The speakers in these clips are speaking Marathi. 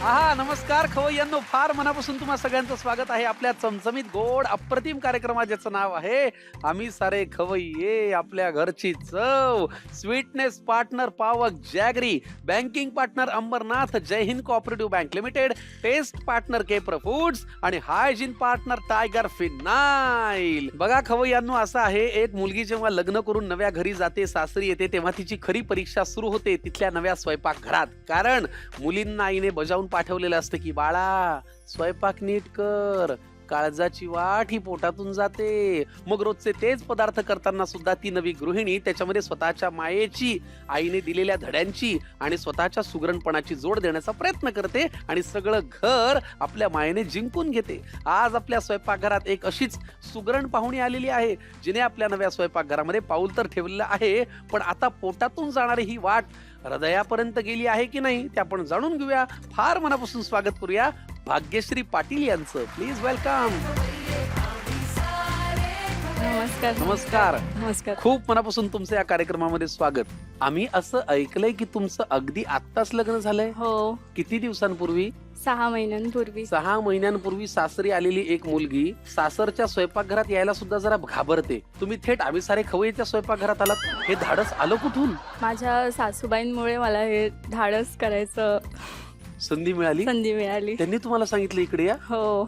नमस्कार खवय्यांनो, फार मनापासून तुम्हा सगळ्यांचं स्वागत आहे आपल्या चमचमीत गोड अप्रतिम कार्यक्रमात, ज्याचं नाव आहे आम्ही सारे खवय्ये. आपल्या घरची चव, sweetness partner Pavak jaggery, banking partner Ambernath, Jai Hind cooperative bank limited, taste partner Kepra foods आणि हायजीन पार्टनर टायगर फिनाईल. बघा खवय्यांनो, असं आहे, एक मुलगी जेव्हा लग्न करून नव्या घरी जाते, सासरी येते, तेव्हा तिची खरी परीक्षा सुरू होते तिथल्या नव्या स्वयंपाकघरात. कारण मुलींना आईने बजावून पाठवलेलं असतं की बाळा स्वयंपाक नीट कर, काळजाची वाट ही पोटातून जाते. मग रोजचे तेच पदार्थ करताना सुद्धा ती नवी गृहिणी त्याच्यामध्ये स्वतःच्या मायेची, आईने दिलेल्या धड्यांची आणि स्वतःच्या सुगरणपणाची जोड देण्याचा प्रयत्न करते आणि सगळं घर आपल्या मायेने जिंकून घेते. आज आपल्या स्वयंपाकघरात एक अशीच सुगरण पाहुणी आलेली आहे, जिने आपल्या नव्या स्वयंपाकघरामध्ये पाऊल तर ठेवलेलं आहे, पण आता पोटातून जाणारी ही वाट हृदयापर्यंत गेली आहे की नाही ते आपण जाणून घेऊया. फार मनापासून स्वागत करूया भाग्यश्री पाटील यांचं. Please welcome. नमस्कार. नमस्कार. नमस्कार. खूप मनापासून तुमचं या कार्यक्रमामध्ये स्वागत. आम्ही असं ऐकलंय की तुमचं अगदी आत्ताच लग्न झालंय. हो, किती दिवसांपूर्वी? 6 महिन्यांपूर्वी. 6 महिन्यांपूर्वी सासरी आलेली एक मुलगी सासरच्या स्वयंपाकघरात यायला सुद्धा जरा घाबरते. तुम्ही थेट आम्ही सारे खवय्येच्या स्वयंपाकघरात आलात. हे धाडस आलं कुठून? माझ्या सासूबाईंमुळे मला हे धाडस करायचं संधी संधी मिळाली. त्यांनी तुम्हाला सांगितलं इकडे या. हो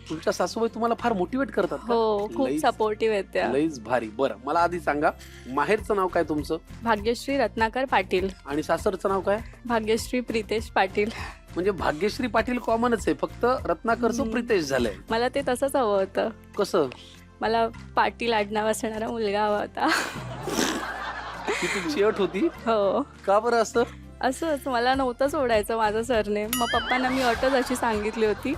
तुमच्या सासूबाई तुम्हाला फार मोटिवेट करतात का? हो, खूप लईच- सपोर्टिव्ह आहेत त्या. लईच भारी. बरं, मला आधी सांगा, माहेरचं नाव काय तुमचं भाग्यश्री रत्नाकर पाटील. आणि सासरचं नाव काय? भाग्यश्री प्रितेश पाटील. म्हणजे भाग्यश्री पाटील कॉमनच आहे, फक्त रत्नाकरचं प्रितेश झालंय. मला ते तसंच हवं होतं. कसं? मला पाटील आडनाव असणारा मुलगा हवा होता. ती तुमची अट होती हो, का बरं असं? असंच मला नव्हतं सोडायचं माझं सरनेम. मग पप्पांना मी अटच अशी सांगितली होती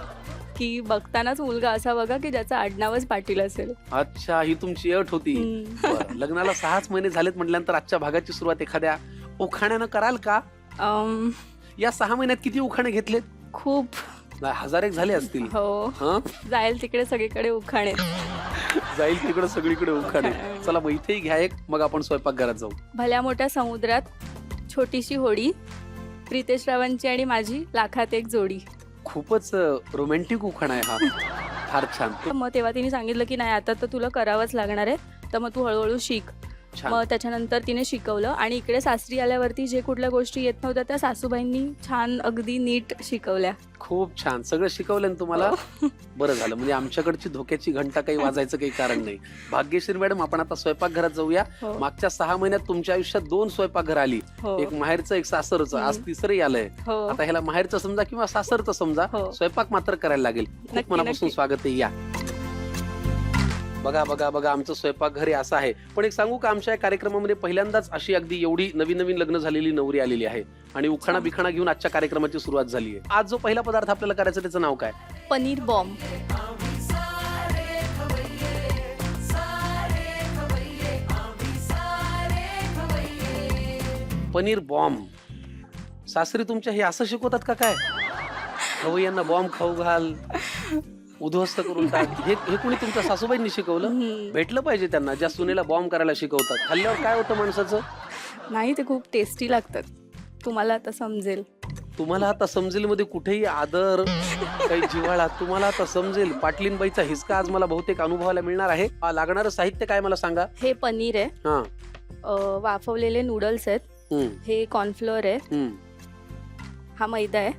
की बघतानाच मुलगा असा बघा की ज्याचं आडनावच पाटील असेल. अच्छा, ही तुमची अट होती. बरं, लग्नाला 6 महिने झालेत म्हटल्यानंतर आजच्या भागाची सुरुवात एखाद्या उखाण्यानं कराल का? या 6 महिन्यात किती उखाणे घेतलेत? खूप. 1000 एक झाले असतील. हो, हं? जाईल तिकडे सगळीकडे उखाणे. जाईल तिकडे सगळीकडे उखाणे. चला मग इथेही घ्या एक, मग आपण स्वयंपाकघरात जाऊ. भल्या मोठ्या समुद्रात छोटीशी होडी, प्रितेश रावांची आणि माझी लाखात एक जोडी. खूपच रोमॅन्टिक उखाणा आहे हा. फार छान. मग तेव्हा तिने सांगितलं की नाही, आता तर तुला करावंच लागणार आहे, तर मग तू हळूहळू शिक. छान. मग त्याच्यानंतर तिने शिकवलं आणि इकडे सासरी आल्यावरती जे कुठल्या गोष्टी येत नव्हत्या त्या सासूबाईंनी छान अगदी नीट शिकवल्या. खूप छान. सगळं शिकवलं ना तुम्हाला? बरं झालं, म्हणजे आमच्याकडची धोक्याची घंटा काही वाजायचं काही कारण नाही. भाग्यश्री मॅडम, आपण आता स्वयंपाकघरात जाऊया. हो. मागच्या 6 महिन्यात तुमच्या आयुष्यात 2 स्वयंपाकघर आली. हो. एक माहेरचं, एक सासरचं. आज तिसरंही आलंय. हो. आता ह्याला माहेरचं समजा किंवा सासरचं समजा, हो. स्वयंपाक मात्र करायला लागेल. खूप नक्की, मनापासून नक्की. स्वागत आहे. या. बघा बघा बघा, आमचं स्वयंपाकघर हे असं आहे. पण एक सांगू का, आमच्या या कार्यक्रमामध्ये पहिल्यांदाच अशी अगदी एवढी नवीन नवीन लग्न झालेली नवरी आलेली आहे आणि उखाणा बिखाणा घेऊन आजच्या कार्यक्रमाची सुरुवात झाली आहे. आज जो पहिला पदार्थ आपल्याला करायचा त्याचं नाव काय? पनीर बॉम्ब. पनीर बॉम्ब. सासरी तुमच्या हे असं शिकवतात का काय? खवय्यांना बॉम्ब खाऊ घाल, उद्ध्वस्त करून टाक. हे कोणी तुमच्या सासूबाईंनी शिकवलं? भेटलं पाहिजे त्यांना, ज्या सुनेला बॉम्ब करायला शिकवतात. खाल्ल्यावर काय होतं माणसाचं? नाही, ते खूप टेस्टी लागतात. तुम्हाला आता समजेल. तुम्हाला आता समजेल मध्ये कुठेही आदर, काही जिव्हाळा. तुम्हाला आता समजेल. पाटलीनबाईचा हिसका आज मला बहुतेक अनुभवायला मिळणार आहे. लागणारं साहित्य काय मला सांगा? हे पनीर आहे, हा. वाफवलेले नूडल्स आहेत, हे कॉर्नफ्लोअर आहे, हा मैदा आहे,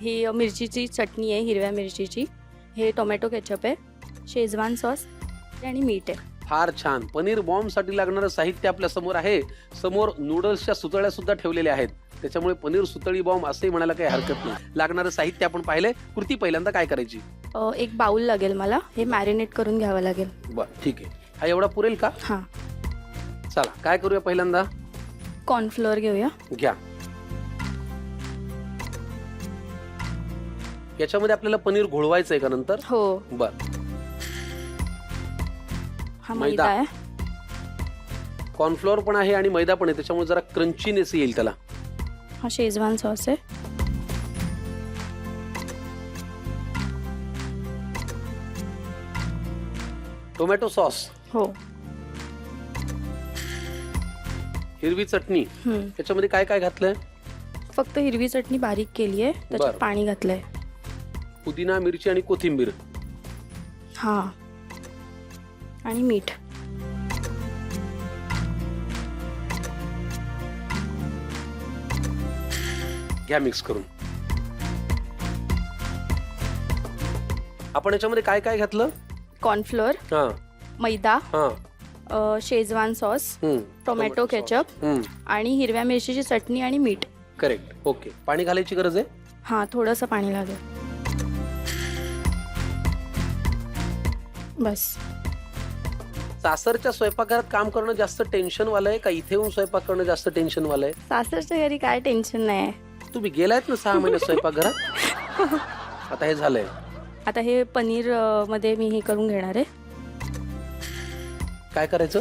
ही मिरचीची चटणी आहे हिरव्या मिरचीची, हे टोमॅटो केचप आहे, शेजवान सॉस आणि मीठ आहे. फार छान. पनीर बॉम्ब साठी लागणारं साहित्य आपल्या समोर आहे. समोर नूडल्सच्या सुतळ्या सुद्धा ठेवलेल्या आहेत, त्याच्यामुळे पनीर सुतळी बॉम्ब असंही म्हणायला काही हरकत नाही. लागणारं साहित्य आपण पाहिलंय. कृती पहिल्यांदा काय करायची? एक बाउल लागेल मला, हे मॅरिनेट करून घ्यावं लागेल. बरं, ठीक आहे. हा एवढा पुरेल का? हां. चला काय करूया पहिल्यांदा? कॉर्नफ्लोअर घेऊया. घ्या. याच्यामध्ये आपल्याला पनीर घोळवायचं आहे का नंतर? हो. बर. हा मैदा. मैदा आहे. कॉर्नफ्लोअर पण आहे आणि मैदा पण आहे, त्याच्यामुळे जरा क्रंचीनेस येईल त्याला. हा शेजवान सॉस आहे. Tomato sauce. हो. हिरवी चटणी. त्याच्यामध्ये काय काय घातलंय? फक्त हिरवी चटणी बारीक केली आहे, त्याच्यात बरं. पाणी घातलंय. पुदिना, मिरची आणि कोथिंबीर. हा, आणि मीठ. घ्या मिक्स करून. आपण याच्यामध्ये काय काय घातलं? कॉर्नफ्लोअर, हा मैदा, हा शेजवान सॉस, टोमॅटो केचप आणि हिरव्या मिरचीची चटणी आणि मीठ. करेक्ट. ओके. पाणी घालायची गरज आहे? हा, थोडंसं पाणी लागेल. बस. सासरच्या स्वयंपाकघरात काम करणं जास्त टेन्शन वालं आहे का इथे येऊन स्वयंपाक करणं जास्त टेन्शन वालं आहे? सासरच्या घरी काय टेन्शन नाही. तुम्ही गेलायत ना 6 महिने स्वयंपाकघरात. आता हे झालंय. आता हे पनीर मध्ये मी हे करून घेणार आहे. काय करायचं?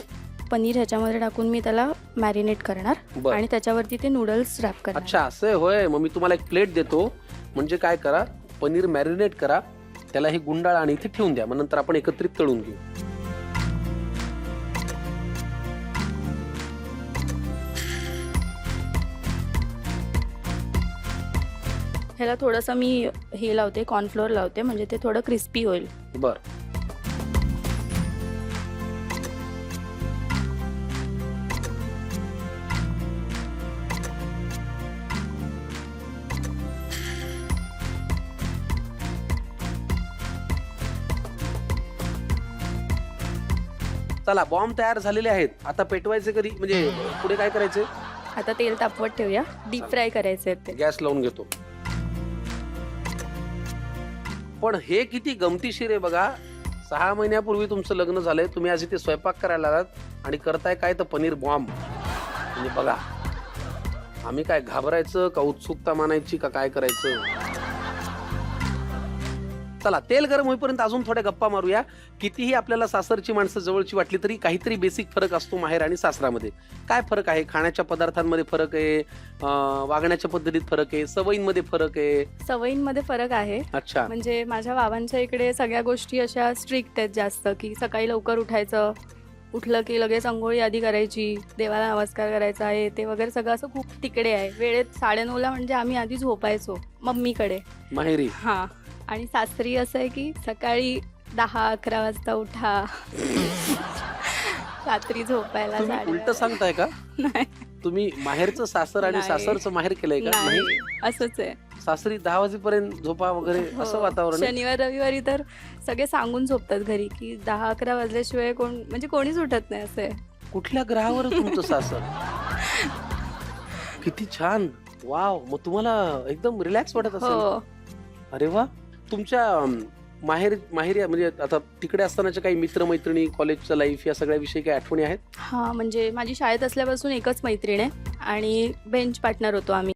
पनीर ह्याच्यामध्ये टाकून मी त्याला मॅरिनेट करणार बरं. आणि त्याच्यावरती ते नूडल्स रॅप करणार. अच्छा, असं आहे होय. मग मी तुम्हाला एक प्लेट देतो. म्हणजे काय करा, पनीर मॅरिनेट करा, त्याला हे गुंडाळा आणि इथे ठेवून द्या. मग नंतर आपण एकत्रित तळून घेऊ. ह्याला थोडंसं मी हे लावते, कॉर्नफ्लोअर लावते, म्हणजे ते थोडं क्रिस्पी होईल. बर. चला, बॉम्ब तयार झालेले आहेत. आता पेटवायचे कधी, म्हणजे पुढे काय करायचे? आता तेल तापवत ठेवूया. डीप फ्राय करायचे आहेत ते. गॅस लावून घेतो. पण हे किती गमतीशीर आहे बघा. 6 महिन्यापूर्वी तुमचं लग्न झालंय, तुम्ही आज इथे स्वयंपाक करायला आलात आणि करताय काय तर पनीर बॉम्ब. म्हणजे बघा, आम्ही काय घाबरायचं का उत्सुकता मानायची का काय करायचं? चला, तेल गरम होईपर्यंत अजून थोड्या गप्पा मारूया. कितीही आपल्याला सासरची माणसं जवळची वाटली तरी काहीतरी बेसिक फरक असतो माहेर आणि सासरामध्ये. काय फरक आहे? खाण्याच्या पदार्थांमध्ये फरक आहे, वागण्याच्या पद्धतीत फरक आहे, सवयींमध्ये फरक आहे. सवयींमध्ये फरक आहे. अच्छा. म्हणजे माझ्या बाबांच्या इकडे सगळ्या गोष्टी अशा स्ट्रिक्ट आहेत जास्त, की सकाळी लवकर उठायचं, उठलं की लगेच अंघोळी आधी करायची, देवाला नमस्कार करायचा आहे ते वगैरे सगळं असं खूप तिकडे आहे. वेळेत 9:30ला म्हणजे आम्ही आधी झोपायचो मम्मीकडे, माहेरी. हा. आणि सासरी असं आहे की सकाळी 10-11 वाजता उठा, रात्री झोपायला उलट सांगताय का? नाही, तुम्ही माहेरचं सासर आणि नाही. सासरचं माहेर केलंय का? नाही, असंच आहे. सासरी 10 वाजेपर्यंत झोपा वगैरे असं हो. वातावरण आहे? शनिवार रविवारी तर सगळे सांगून झोपतात घरी की 10-11 वाजल्याशिवाय म्हणजे कोणीच उठत नाही. असं आहे. कुठल्या ग्रहावर तुमचं सासर? किती छान. वाव. मग तुम्हाला एकदम रिलॅक्स वाटत असेल. हो. अरे वा. तुमच्या माहेरी म्हणजे आता तिकडे असतानाच्या काही मित्रमैत्रिणी, कॉलेजचं लाईफ या सगळ्या विषयी काही आठवणी आहेत? हा, म्हणजे माझी शाळेत असल्यापासून एकच मैत्रीण आहे आणि बेंच पार्टनर होतो आम्ही.